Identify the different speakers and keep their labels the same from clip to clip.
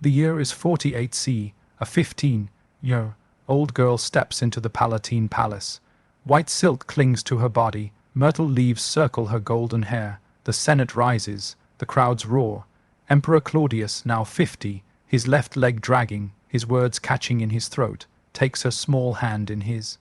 Speaker 1: The year is 48 C. A 15-year-old girl steps into the Palatine Palace. White silk clings to her body, myrtle leaves circle her golden hair. The Senate rises, the crowds roar. Emperor Claudius, now 50, his left leg dragging, his words catching in his throat, takes her small hand in his.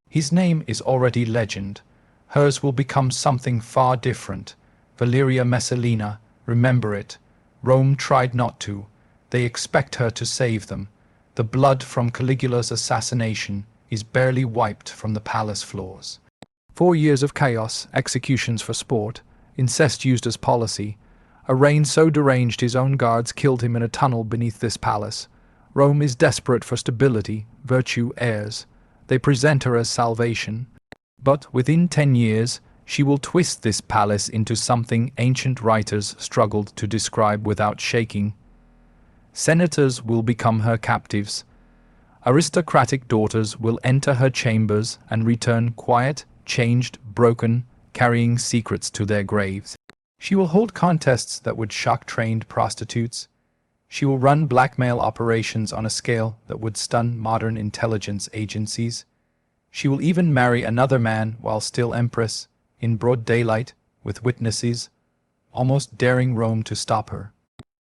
Speaker 1: His name is already legend. Hers will become something far different. Valeria Messalina, remember it. Rome tried not to. They expect her to save them. The blood from Caligula's assassination is barely wiped from the palace floors. 4 years of chaos, executions for sport, incest used as policy. A reign so deranged his own guards killed him in a tunnel beneath this palace. Rome is desperate for stability, virtue heirs. They present her as salvation. But within 10 years, she will twist this palace into something ancient writers struggled to describe without shaking. Senators will become her captives. Aristocratic daughters will enter her chambers and return quiet, changed, broken, carrying secrets to their graves. She will hold contests that would shock trained prostitutes. She will run blackmail operations on a scale that would stun modern intelligence agencies. She will even marry another man while still empress, in broad daylight, with witnesses, almost daring Rome to stop her.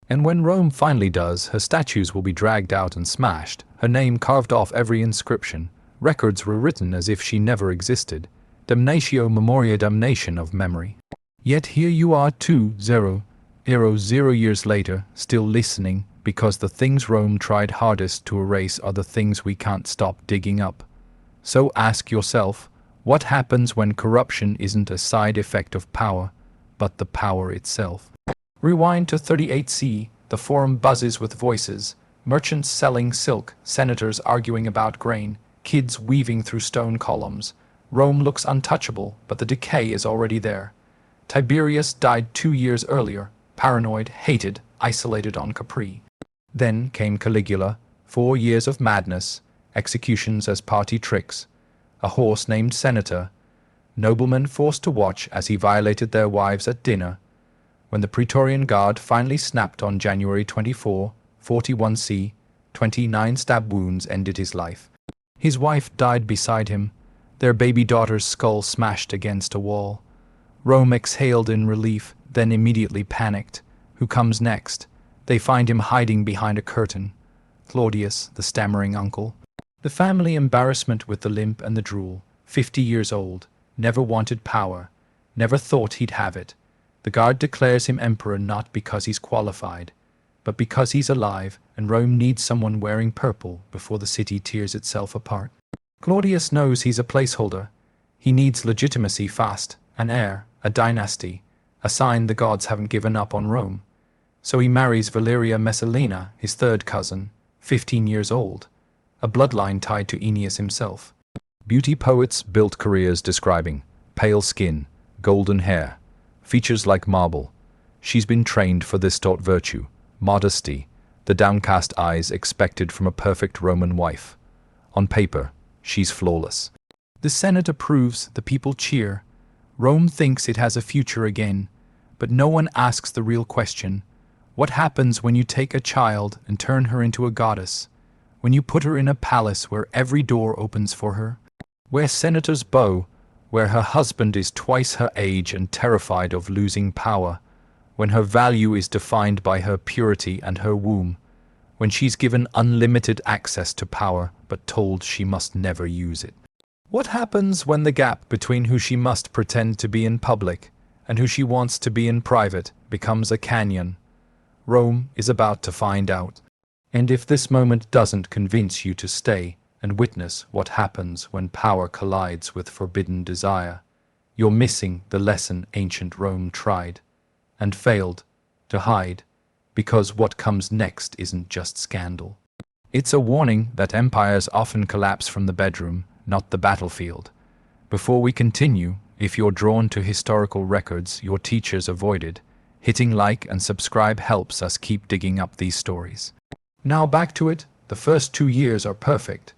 Speaker 1: And when Rome finally does, her statues will be dragged out and smashed, her name carved off every inscription, records rewritten as if she never existed. Damnatio memoria, damnation of memory. Yet here you are 2,000 years later, still listening, because the things Rome tried hardest to erase are the things we can't stop digging up. So ask yourself, what happens when corruption isn't a side effect of power, but the power itself? Rewind to 38 C. The forum buzzes with voices, merchants selling silk, senators arguing about grain, kids weaving through stone columns. Rome looks untouchable, but the decay is already there. Tiberius died 2 years earlier, paranoid, hated, isolated on Capri. Then came Caligula, 4 years of madness, executions as party tricks, a horse named senator, noblemen forced to watch as he violated their wives at dinner. When the Praetorian Guard finally snapped on January 24, 41 C, 29 stab wounds ended his life. His wife died beside him, their baby daughter's skull smashed against a wall. Rome exhaled in relief, then immediately panicked. Who comes next? They find him hiding behind a curtain. Claudius, the stammering uncle. The family embarrassment with the limp and the drool, 50 years old, never wanted power, never thought he'd have it. The guard declares him emperor not because he's qualified, but because he's alive, and Rome needs someone wearing purple before the city tears itself apart. Claudius knows he's a placeholder. He needs legitimacy fast, an heir, a dynasty, a sign the gods haven't given up on Rome. So he marries Valeria Messalina, his third cousin, 15 years old, a bloodline tied to Aeneas himself. Beauty poets built careers describing pale skin, golden hair, features like marble. She's been trained for this taught virtue, modesty, the downcast eyes expected from a perfect Roman wife. On paper, she's flawless. The Senate approves, the people cheer. Rome thinks it has a future again, but no one asks the real question. What happens when you take a child and turn her into a goddess? When you put her in a palace where every door opens for her? Where senators bow, where her husband is twice her age and terrified of losing power, when her value is defined by her purity and her womb, when she's given unlimited access to power but told she must never use it. What happens when the gap between who she must pretend to be in public and who she wants to be in private becomes a canyon? Rome is about to find out. And if this moment doesn't convince you to stay and witness what happens when power collides with forbidden desire, you're missing the lesson ancient Rome tried and failed to hide, because what comes next isn't just scandal. It's a warning that empires often collapse from the bedroom, not the battlefield. Before we continue, if you're drawn to historical records your teachers avoided, hitting like and subscribe helps us keep digging up these stories. Now back to it. The first 2 years are perfect.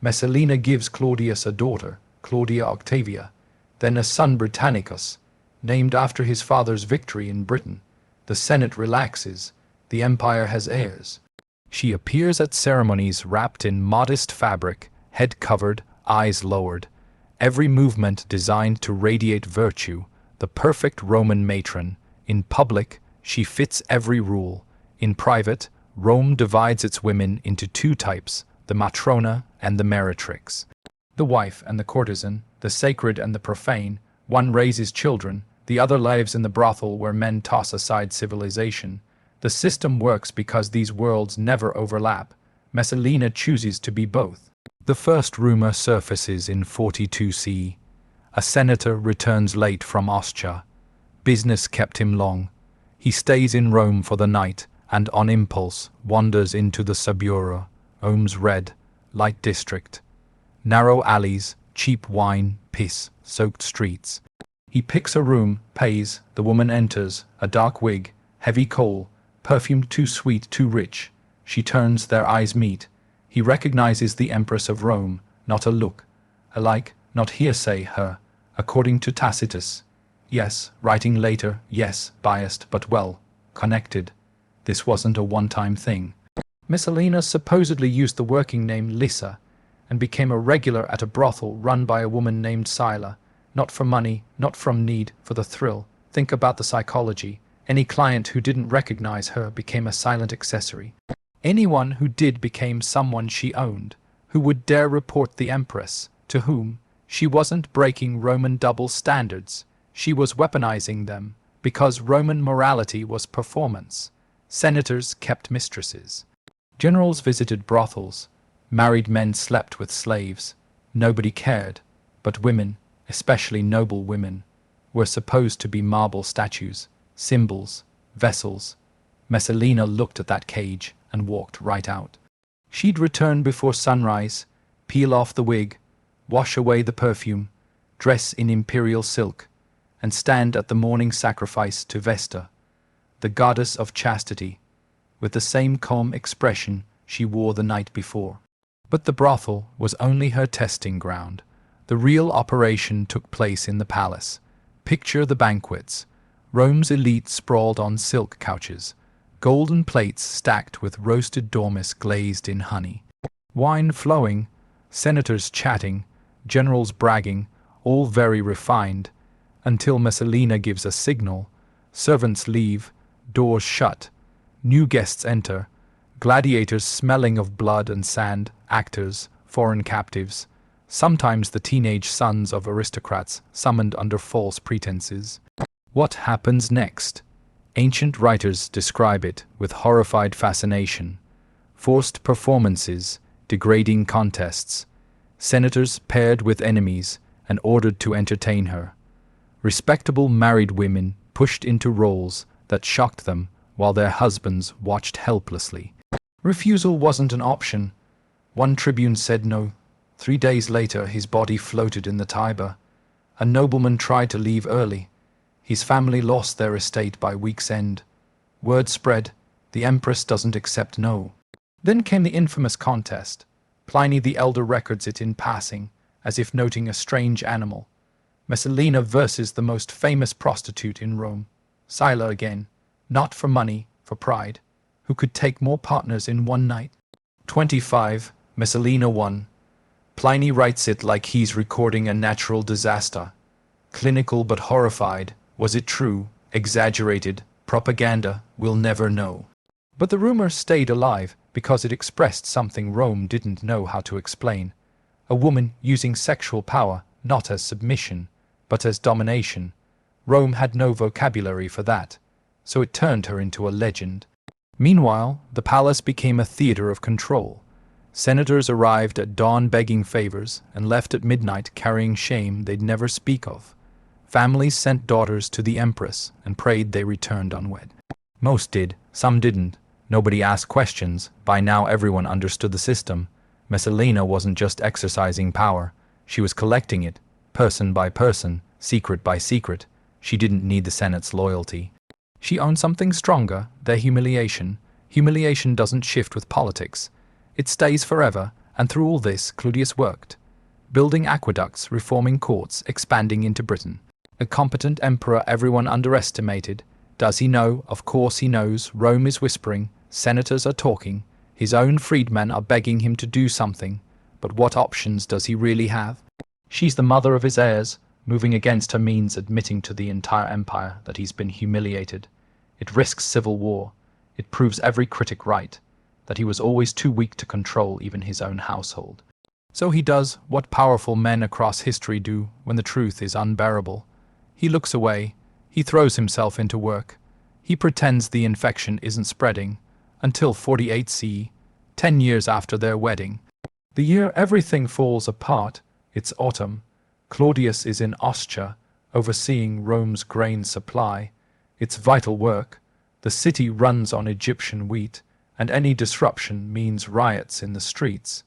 Speaker 1: Messalina gives Claudius a daughter, Claudia Octavia, then a son Britannicus, named after his father's victory in Britain. The Senate relaxes. The empire has heirs. She appears at ceremonies wrapped in modest fabric, head covered, eyes lowered, every movement designed to radiate virtue, the perfect Roman matron. In public, she fits every rule. In private, Rome divides its women into two types, the matrona and the meretrix. The wife and the courtesan, the sacred and the profane, one raises children, the other lives in the brothel where men toss aside civilization. The system works because these worlds never overlap. Messalina chooses to be both. The first rumor surfaces in 42 CE. A senator returns late from Ostia. Business kept him long. He stays in Rome for the night and on impulse wanders into the Suburra, Rome's red, light district. Narrow alleys, cheap wine, piss-soaked streets. He picks a room, pays, the woman enters, a dark wig, heavy coal, perfume too sweet, too rich. She turns, their eyes meet. He recognizes the Empress of Rome, not a look, alike, not hearsay, her, according to Tacitus. Yes, writing later, yes, biased, but well, connected. This wasn't a one-time thing. Messalina supposedly used the working name Lissa, and became a regular at a brothel run by a woman named Sila, not for money, not from need, for the thrill. Think about the psychology. Any client who didn't recognize her became a silent accessory. Anyone who did became someone she owned, who would dare report the Empress, to whom she wasn't breaking Roman double standards, she was weaponizing them, because Roman morality was performance. Senators kept mistresses. Generals visited brothels. Married men slept with slaves. Nobody cared, but women, especially noble women, were supposed to be marble statues, symbols, vessels. Messalina looked at that cage and walked right out. She'd return before sunrise, peel off the wig, wash away the perfume, dress in imperial silk, and stand at the morning sacrifice to Vesta, the goddess of chastity, with the same calm expression she wore the night before. But the brothel was only her testing ground. The real operation took place in the palace. Picture the banquets. Rome's elite sprawled on silk couches, golden plates stacked with roasted dormice glazed in honey. Wine flowing, senators chatting, generals bragging, all very refined, until Messalina gives a signal. Servants leave, doors shut, new guests enter, gladiators smelling of blood and sand, actors, foreign captives, sometimes the teenage sons of aristocrats summoned under false pretenses. What happens next? Ancient writers describe it with horrified fascination. Forced performances, degrading contests, senators paired with enemies and ordered to entertain her. Respectable married women pushed into roles that shocked them while their husbands watched helplessly. Refusal wasn't an option. One tribune said no. 3 days later, his body floated in the Tiber. A nobleman tried to leave early. His family lost their estate by week's end. Word spread, the Empress doesn't accept no. Then came the infamous contest. Pliny the Elder records it in passing, as if noting a strange animal. Messalina versus the most famous prostitute in Rome. Sila again, not for money, for pride. Who could take more partners in one night? 25. Messalina won. Pliny writes it like he's recording a natural disaster. Clinical but horrified. Was it true, exaggerated, propaganda? We'll never know. But the rumor stayed alive because it expressed something Rome didn't know how to explain. A woman using sexual power not as submission, but as domination. Rome had no vocabulary for that, so it turned her into a legend. Meanwhile, the palace became a theater of control. Senators arrived at dawn begging favors and left at midnight carrying shame they'd never speak of. Families sent daughters to the Empress and prayed they returned unwed. Most did, some didn't. Nobody asked questions. By now everyone understood the system. Messalina wasn't just exercising power. She was collecting it, person by person, secret by secret. She didn't need the Senate's loyalty. She owned something stronger, their humiliation. Humiliation doesn't shift with politics. It stays forever, and through all this Claudius worked. Building aqueducts, reforming courts, expanding into Britain. A competent emperor everyone underestimated. Does he know? Of course he knows. Rome is whispering. Senators are talking. His own freedmen are begging him to do something, but what options does he really have? She's the mother of his heirs. Moving against her means admitting to the entire empire that he's been humiliated. It risks civil war. It proves every critic right, that he was always too weak to control even his own household. So he does what powerful men across history do when the truth is unbearable. He looks away. He throws himself into work. He pretends the infection isn't spreading, until 48 CE, 10 years after their wedding. The year everything falls apart, it's autumn. Claudius is in Ostia, overseeing Rome's grain supply. It's vital work. The city runs on Egyptian wheat, and any disruption means riots in the streets.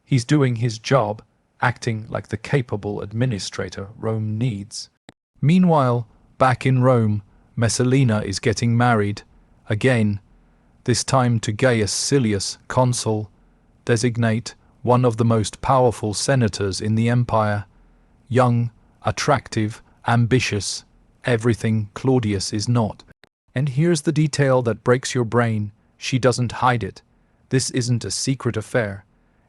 Speaker 1: He's doing his job, acting like the capable administrator Rome needs. Meanwhile, back in Rome, Messalina is getting married, again, this time to Gaius Silius, consul, designate, one of the most powerful senators in the empire. Young, attractive, ambitious, everything Claudius is not. And here's the detail that breaks your brain. She doesn't hide it. This isn't a secret affair.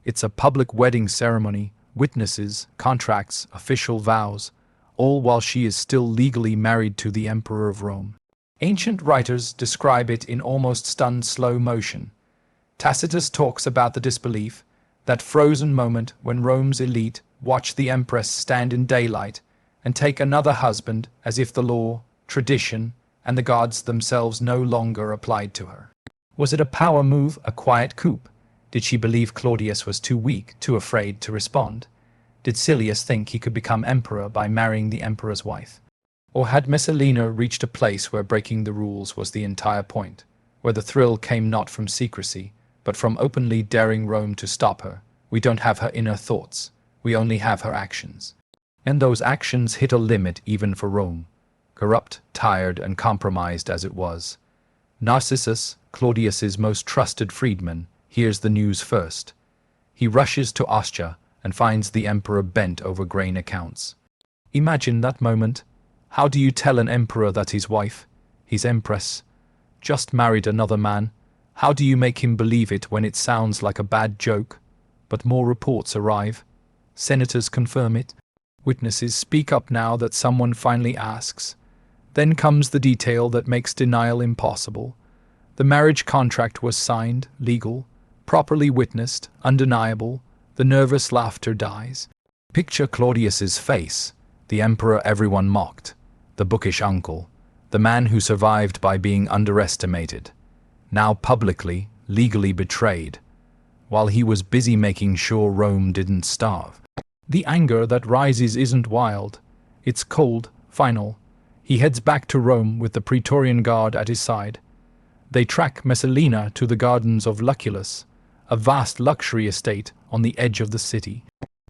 Speaker 1: It's a public wedding ceremony, witnesses, contracts, official vows, all while she is still legally married to the Emperor of Rome. Ancient writers describe it in almost stunned slow motion. Tacitus talks about the disbelief, that frozen moment when Rome's elite watch the Empress stand in daylight and take another husband as if the law, tradition, and the gods themselves no longer applied to her. Was it a power move, a quiet coup? Did she believe Claudius was too weak, too afraid to respond? Did Silius think he could become emperor by marrying the emperor's wife? Or had Messalina reached a place where breaking the rules was the entire point, where the thrill came not from secrecy, but from openly daring Rome to stop her? We don't have her inner thoughts. We only have her actions. And those actions hit a limit even for Rome, corrupt, tired, and compromised as it was. Narcissus, Claudius's most trusted freedman, hears the news first. He rushes to Ostia and finds the emperor bent over grain accounts. Imagine that moment. How do you tell an emperor that his wife, his empress, just married another man? How do you make him believe it when it sounds like a bad joke? But more reports arrive. Senators confirm it. Witnesses speak up now that someone finally asks. Then comes the detail that makes denial impossible. The marriage contract was signed, legal, properly witnessed, undeniable. The nervous laughter dies. Picture Claudius's face, the emperor everyone mocked, the bookish uncle, the man who survived by being underestimated, now publicly, legally betrayed, while he was busy making sure Rome didn't starve. The anger that rises isn't wild. It's cold, final. He heads back to Rome with the Praetorian Guard at his side. They track Messalina to the gardens of Lucullus, a vast luxury estate on the edge of the city.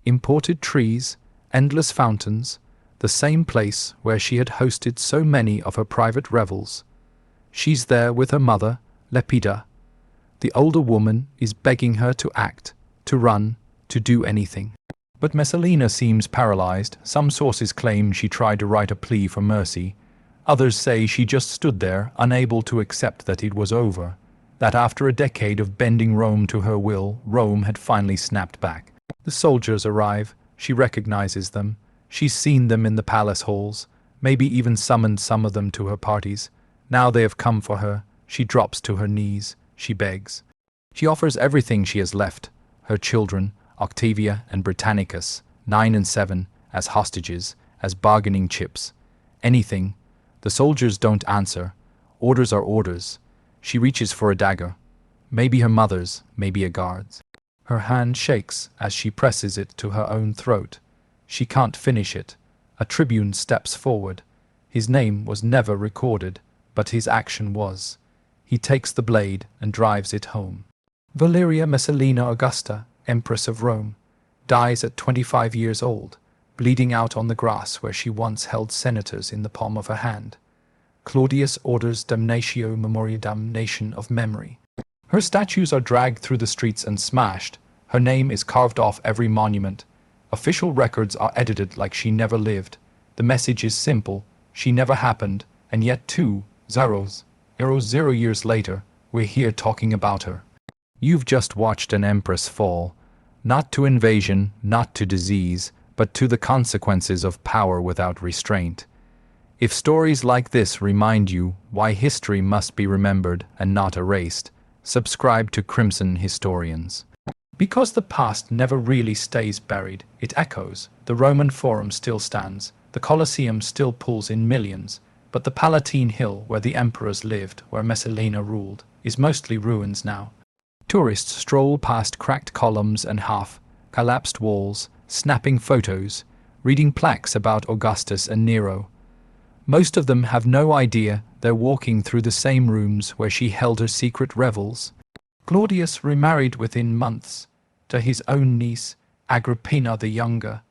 Speaker 1: Imported trees, endless fountains, the same place where she had hosted so many of her private revels. She's there with her mother, Lepida. The older woman is begging her to act, to run, to do anything. But Messalina seems paralyzed. Some sources claim she tried to write a plea for mercy. Others say she just stood there, unable to accept that it was over, that after a decade of bending Rome to her will, Rome had finally snapped back. The soldiers arrive. She recognizes them. She's seen them in the palace halls, maybe even summoned some of them to her parties. Now they have come for her. She drops to her knees. She begs. She offers everything she has left, her children, Octavia and Britannicus, 9 and 7, as hostages, as bargaining chips. Anything. The soldiers don't answer. Orders are orders. She reaches for a dagger. Maybe her mother's, maybe a guard's. Her hand shakes as she presses it to her own throat. She can't finish it. A tribune steps forward. His name was never recorded, but his action was. He takes the blade and drives it home. Valeria Messalina Augusta, Empress of Rome, dies at 25 years old, bleeding out on the grass where she once held senators in the palm of her hand. Claudius orders damnatio memoria, damnation of memory. Her statues are dragged through the streets and smashed. Her name is carved off every monument. Official records are edited like she never lived. The message is simple. She never happened, and yet 0 0 years later, we're here talking about her. You've just watched an empress fall, not to invasion, not to disease, but to the consequences of power without restraint. If stories like this remind you why history must be remembered and not erased, subscribe to Crimson Historians. Because the past never really stays buried, it echoes. The Roman Forum still stands, the Colosseum still pulls in millions, but the Palatine Hill where the emperors lived, where Messalina ruled, is mostly ruins now. Tourists stroll past cracked columns and half-collapsed walls, snapping photos, reading plaques about Augustus and Nero. Most of them have no idea they're walking through the same rooms where she held her secret revels. Claudius remarried within months to his own niece, Agrippina the Younger.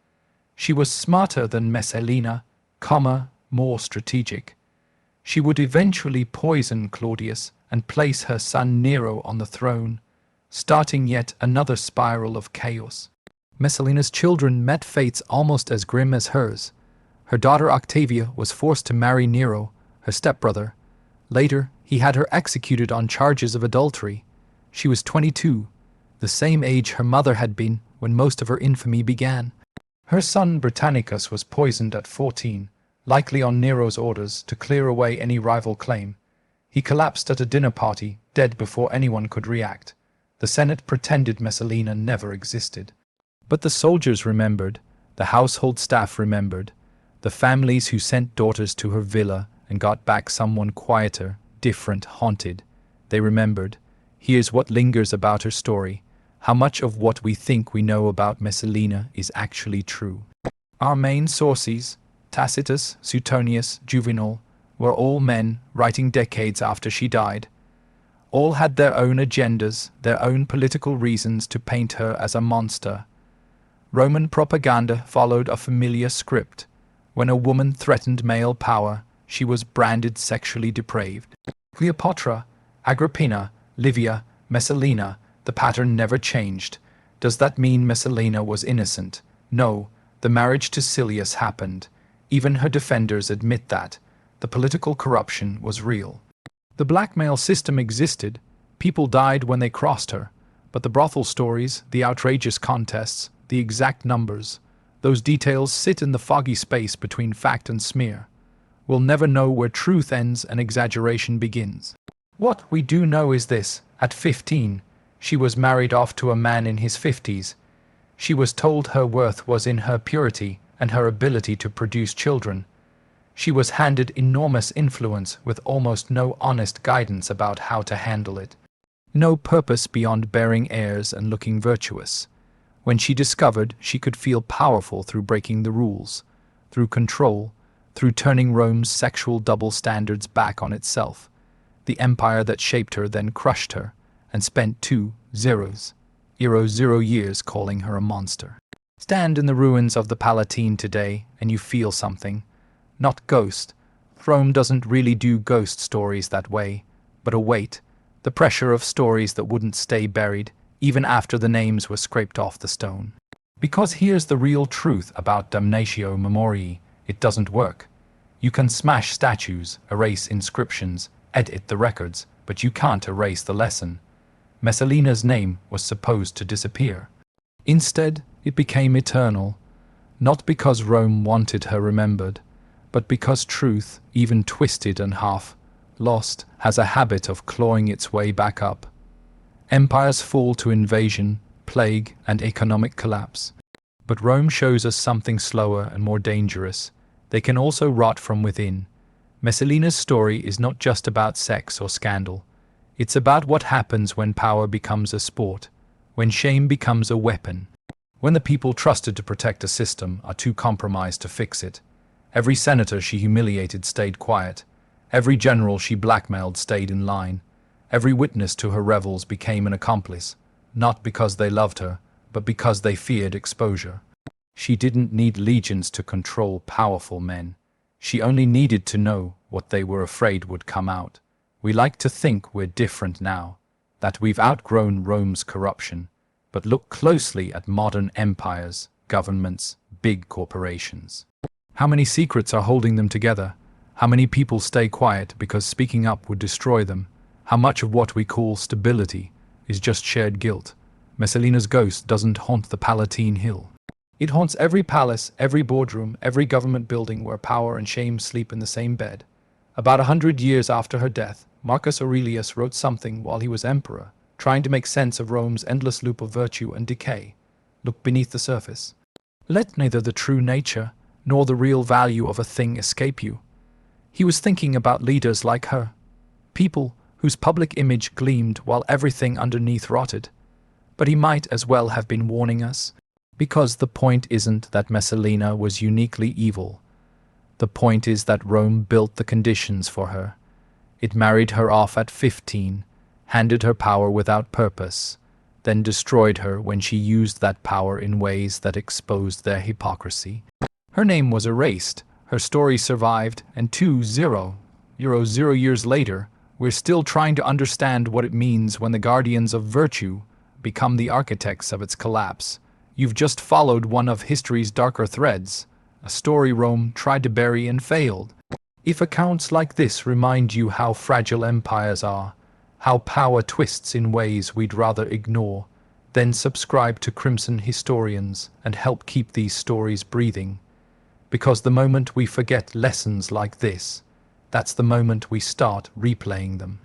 Speaker 1: She was smarter than Messalina, more strategic. She would eventually poison Claudius and place her son Nero on the throne, starting yet another spiral of chaos. Messalina's children met fates almost as grim as hers. Her daughter Octavia was forced to marry Nero, her stepbrother. Later, he had her executed on charges of adultery. She was 22, the same age her mother had been when most of her infamy began. Her son Britannicus was poisoned at 14, likely on Nero's orders to clear away any rival claim. He collapsed at a dinner party, dead before anyone could react. The Senate pretended Messalina never existed. But the soldiers remembered, the household staff remembered, the families who sent daughters to her villa and got back someone quieter, different, haunted. They remembered. Here's what lingers about her story. How much of what we think we know about Messalina is actually true. Our main sources, Tacitus, Suetonius, Juvenal, were all men writing decades after she died. All had their own agendas, their own political reasons to paint her as a monster. Roman propaganda followed a familiar script. When a woman threatened male power, she was branded sexually depraved. Cleopatra, Agrippina, Livia, Messalina, the pattern never changed. Does that mean Messalina was innocent? No, the marriage to Silius happened. Even her defenders admit that. The political corruption was real. The blackmail system existed. People died when they crossed her. But the brothel stories, the outrageous contests, the exact numbers, those details sit in the foggy space between fact and smear. We'll never know where truth ends and exaggeration begins. What we do know is this: at 15, she was married off to a man in his 50s. She was told her worth was in her purity and her ability to produce children. She was handed enormous influence with almost no honest guidance about how to handle it. No purpose beyond bearing heirs and looking virtuous. When she discovered she could feel powerful through breaking the rules, through control, through turning Rome's sexual double standards back on itself, the empire that shaped her then crushed her and spent 0 years calling her a monster. Stand in the ruins of the Palatine today and you feel something. Not ghost. Rome doesn't really do ghost stories that way, but a weight, the pressure of stories that wouldn't stay buried, even after the names were scraped off the stone. Because here's the real truth about damnatio memoriae: it doesn't work. You can smash statues, erase inscriptions, edit the records, but you can't erase the lesson. Messalina's name was supposed to disappear. Instead, it became eternal, not because Rome wanted her remembered, but because truth, even twisted and half-lost, has a habit of clawing its way back up. Empires fall to invasion, plague, and economic collapse. But Rome shows us something slower and more dangerous. They can also rot from within. Messalina's story is not just about sex or scandal. It's about what happens when power becomes a sport, when shame becomes a weapon, when the people trusted to protect a system are too compromised to fix it. Every senator she humiliated stayed quiet. Every general she blackmailed stayed in line. Every witness to her revels became an accomplice, not because they loved her, but because they feared exposure. She didn't need legions to control powerful men. She only needed to know what they were afraid would come out. We like to think we're different now, that we've outgrown Rome's corruption, but look closely at modern empires, governments, big corporations. How many secrets are holding them together? How many people stay quiet because speaking up would destroy them? How much of what we call stability is just shared guilt. Messalina's ghost doesn't haunt the Palatine Hill. It haunts every palace, every boardroom, every government building where power and shame sleep in the same bed. About 100 years after her death, Marcus Aurelius wrote something while he was emperor, trying to make sense of Rome's endless loop of virtue and decay. Look beneath the surface. Let neither the true nature nor the real value of a thing escape you. He was thinking about leaders like her, people whose public image gleamed while everything underneath rotted. But he might as well have been warning us, because the point isn't that Messalina was uniquely evil. The point is that Rome built the conditions for her. It married her off at 15, handed her power without purpose, then destroyed her when she used that power in ways that exposed their hypocrisy. Her name was erased, her story survived, and 2-0 years later, we're still trying to understand what it means when the guardians of virtue become the architects of its collapse. You've just followed one of history's darker threads, a story Rome tried to bury and failed. If accounts like this remind you how fragile empires are, how power twists in ways we'd rather ignore, then subscribe to Crimson Historians and help keep these stories breathing. Because the moment we forget lessons like this, that's the moment we start replaying them.